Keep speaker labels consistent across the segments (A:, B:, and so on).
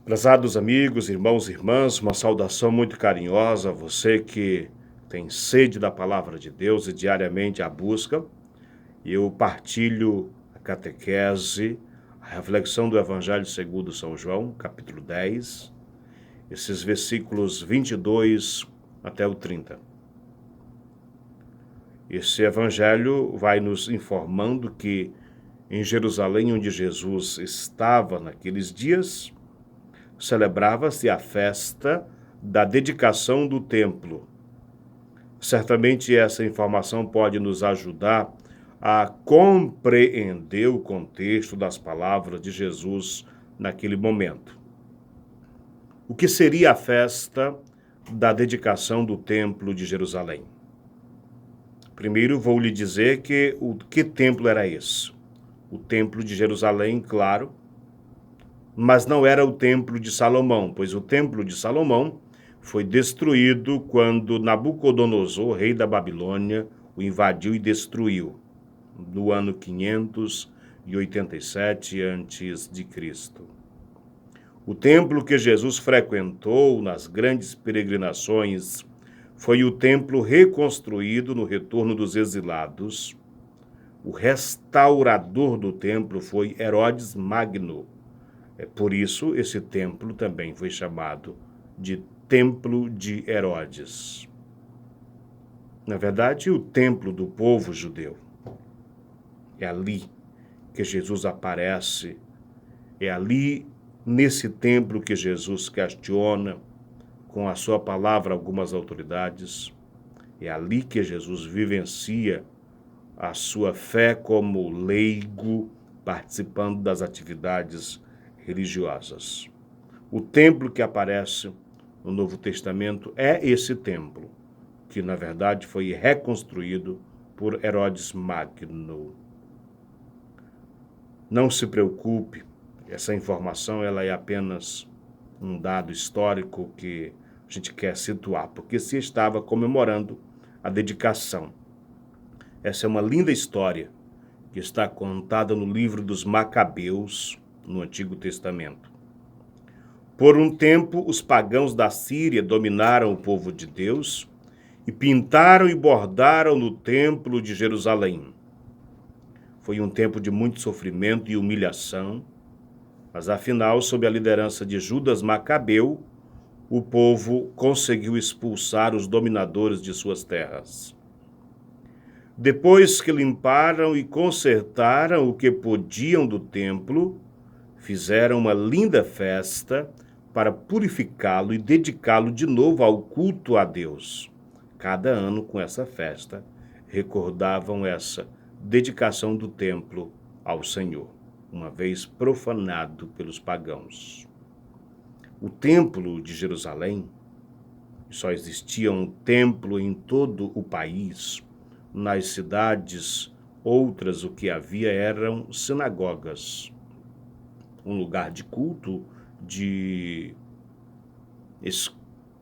A: Prezados amigos, irmãos e irmãs, uma saudação muito carinhosa a você que tem sede da palavra de Deus e diariamente a busca. Eu partilho a catequese, a reflexão do Evangelho segundo São João, capítulo 10, esses versículos 22 até o 30. Esse Evangelho vai nos informando que em Jerusalém, onde Jesus estava naqueles dias, celebrava-se a festa da dedicação do templo. Certamente essa informação pode nos ajudar a compreender o contexto das palavras de Jesus naquele momento. O que seria a festa da dedicação do templo de Jerusalém? Primeiro vou lhe dizer que templo era esse? O templo de Jerusalém, claro, mas não era o templo de Salomão, pois o templo de Salomão foi destruído quando Nabucodonosor, rei da Babilônia, o invadiu e destruiu, no ano 587 a.C. O templo que Jesus frequentou nas grandes peregrinações foi o templo reconstruído no retorno dos exilados. O restaurador do templo foi Herodes Magno. Por isso, esse templo também foi chamado de Templo de Herodes. Na verdade, o templo do povo judeu. É ali que Jesus aparece, é ali, nesse templo, que Jesus questiona com a sua palavra algumas autoridades. É ali que Jesus vivencia a sua fé como leigo, participando das atividades religiosas. O templo que aparece no Novo Testamento é esse templo, que na verdade foi reconstruído por Herodes Magno. Não se preocupe, essa informação ela é apenas um dado histórico que a gente quer situar, porque se estava comemorando a dedicação. Essa é uma linda história que está contada no livro dos Macabeus, no Antigo Testamento. Por um tempo, os pagãos da Síria dominaram o povo de Deus e pintaram e bordaram no templo de Jerusalém. Foi um tempo de muito sofrimento e humilhação, mas afinal, sob a liderança de Judas Macabeu, o povo conseguiu expulsar os dominadores de suas terras. Depois que limparam e consertaram o que podiam do templo, fizeram uma linda festa para purificá-lo e dedicá-lo de novo ao culto a Deus. Cada ano, com essa festa, recordavam essa dedicação do templo ao Senhor, uma vez profanado pelos pagãos. O templo de Jerusalém, só existia um templo em todo o país. Nas cidades, outras o que havia eram sinagogas, um lugar de culto, de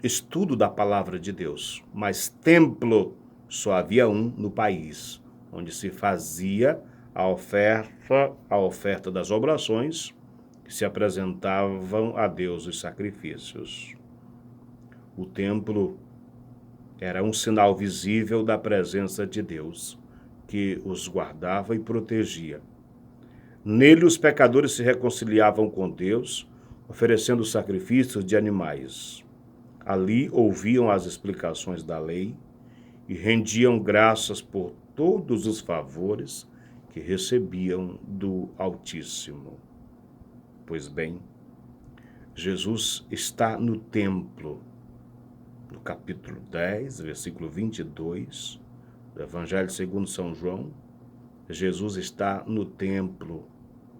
A: estudo da palavra de Deus. Mas templo só havia um no país, onde se fazia a oferta das oblações, que se apresentavam a Deus os sacrifícios. O templo era um sinal visível da presença de Deus, que os guardava e protegia. Nele os pecadores se reconciliavam com Deus, oferecendo sacrifícios de animais. Ali ouviam as explicações da lei e rendiam graças por todos os favores que recebiam do Altíssimo. Pois bem, Jesus está no templo. No capítulo 10, versículo 22, do Evangelho segundo São João, Jesus está no templo,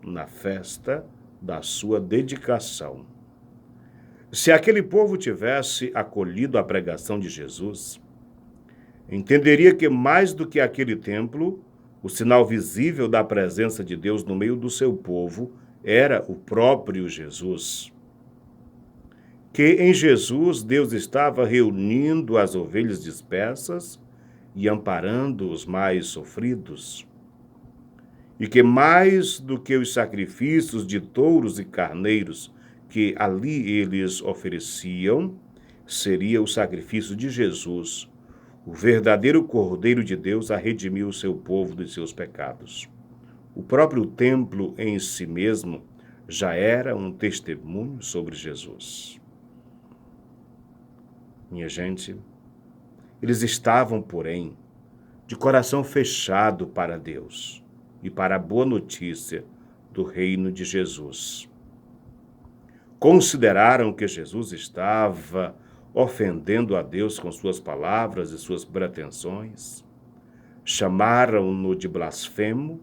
A: na festa da sua dedicação. Se aquele povo tivesse acolhido a pregação de Jesus, entenderia que mais do que aquele templo, o sinal visível da presença de Deus no meio do seu povo era o próprio Jesus. Que em Jesus Deus estava reunindo as ovelhas dispersas e amparando os mais sofridos. E que mais do que os sacrifícios de touros e carneiros que ali eles ofereciam seria o sacrifício de Jesus, o verdadeiro Cordeiro de Deus a redimir o seu povo dos seus pecados. O próprio templo em si mesmo já era um testemunho sobre Jesus. Minha gente, eles estavam, porém, de coração fechado para Deus e para a boa notícia do reino de Jesus. Consideraram que Jesus estava ofendendo a Deus com suas palavras e suas pretensões. Chamaram-no de blasfemo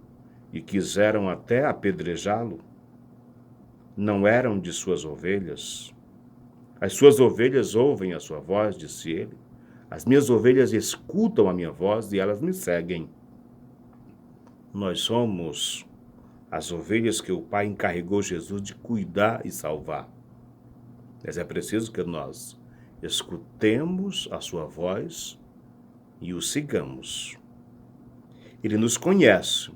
A: e quiseram até apedrejá-lo. Não eram de suas ovelhas. As suas ovelhas ouvem a sua voz, disse ele. As minhas ovelhas escutam a minha voz e elas me seguem. Nós somos as ovelhas que o Pai encarregou Jesus de cuidar e salvar. Mas é preciso que nós escutemos a sua voz e o sigamos. Ele nos conhece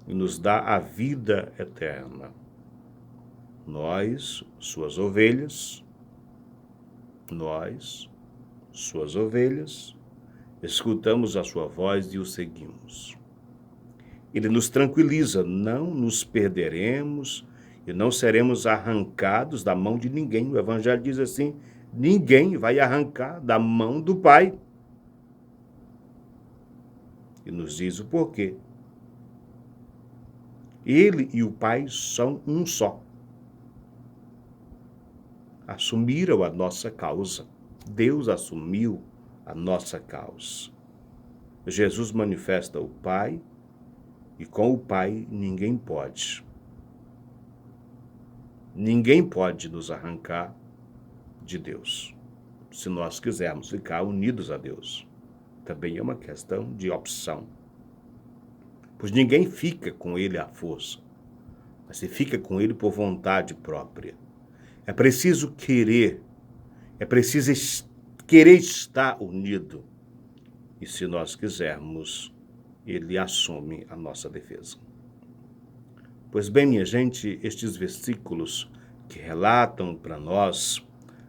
A: e nos dá a vida eterna. Nós, suas ovelhas, escutamos a sua voz e o seguimos. Ele nos tranquiliza, não nos perderemos e não seremos arrancados da mão de ninguém. O Evangelho diz assim, ninguém vai arrancar da mão do Pai. E nos diz o porquê. Ele e o Pai são um só. Assumiram a nossa causa. Deus assumiu a nossa causa. Jesus manifesta o Pai e com o Pai ninguém pode. Ninguém pode nos arrancar de Deus, se nós quisermos ficar unidos a Deus. Também é uma questão de opção. Pois ninguém fica com ele à força, mas se fica com ele por vontade própria. É preciso querer, querer estar unido. E se nós quisermos, ele assume a nossa defesa. Pois bem, minha gente, estes versículos que relatam para nós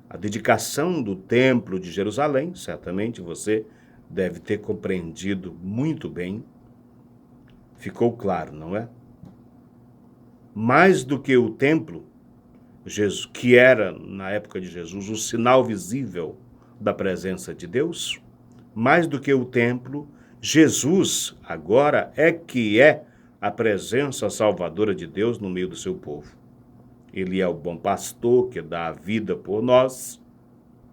A: a dedicação do Templo de Jerusalém, certamente você deve ter compreendido muito bem. Ficou claro, não é? Mais do que o templo, Jesus, que era, na época de Jesus, o sinal visível da presença de Deus, mais do que o templo, Jesus agora é a presença salvadora de Deus no meio do seu povo. Ele é o bom pastor que dá a vida por nós,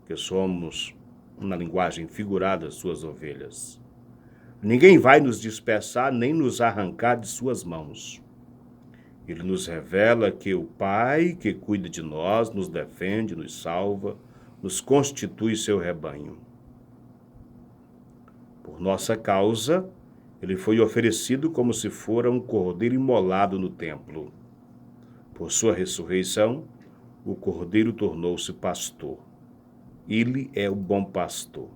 A: que somos, na linguagem figurada, suas ovelhas. Ninguém vai nos dispersar nem nos arrancar de suas mãos. Ele nos revela que o Pai que cuida de nós, nos defende, nos salva, nos constitui seu rebanho. Por nossa causa, ele foi oferecido como se fora um cordeiro imolado no templo. Por sua ressurreição, o cordeiro tornou-se pastor. Ele é o bom pastor,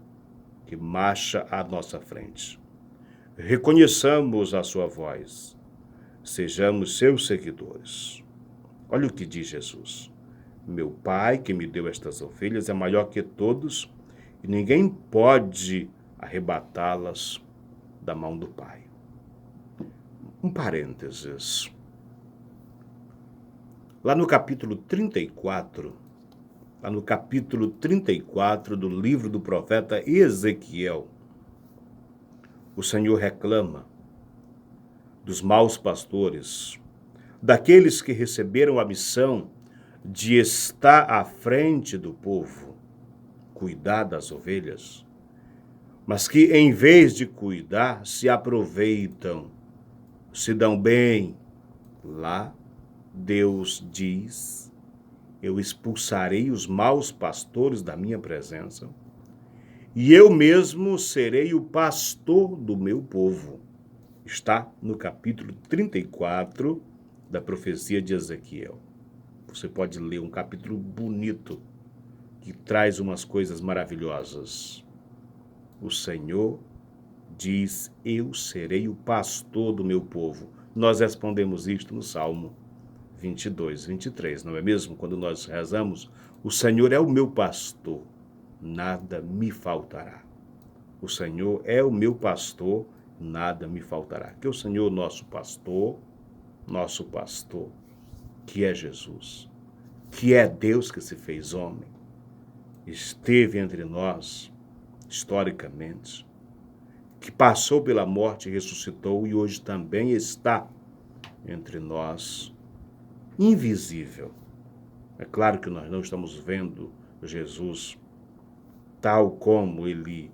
A: que marcha à nossa frente. Reconheçamos a sua voz, sejamos seus seguidores. Olha o que diz Jesus. Meu Pai, que me deu estas ovelhas, é maior que todos, e ninguém pode arrebatá-las da mão do Pai. Um parênteses. Lá no capítulo 34 do livro do profeta Ezequiel, o Senhor reclama dos maus pastores, daqueles que receberam a missão de estar à frente do povo, cuidar das ovelhas, mas que em vez de cuidar, se aproveitam, se dão bem. Lá, Deus diz, eu expulsarei os maus pastores da minha presença, e eu mesmo serei o pastor do meu povo. Está no capítulo 34 da profecia de Ezequiel. Você pode ler um capítulo bonito que traz umas coisas maravilhosas. O Senhor diz, eu serei o pastor do meu povo. Nós respondemos isto no Salmo 22, 23, não é mesmo? Quando nós rezamos, o Senhor é o meu pastor, nada me faltará. O Senhor é o meu pastor, nada me faltará. Que o Senhor, nosso pastor, que é Jesus, que é Deus que se fez homem, esteve entre nós, historicamente, que passou pela morte e ressuscitou e hoje também está entre nós, invisível. É claro que nós não estamos vendo Jesus tal como ele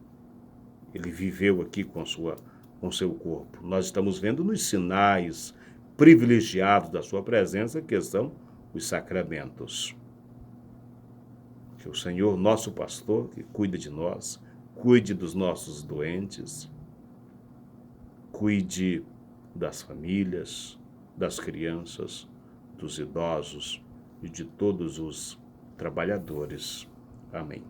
A: viveu aqui com seu corpo. Nós estamos vendo nos sinais privilegiados da sua presença, que são os sacramentos. Que o Senhor, nosso pastor, que cuida de nós, cuide dos nossos doentes, cuide das famílias, das crianças, dos idosos e de todos os trabalhadores. Amém.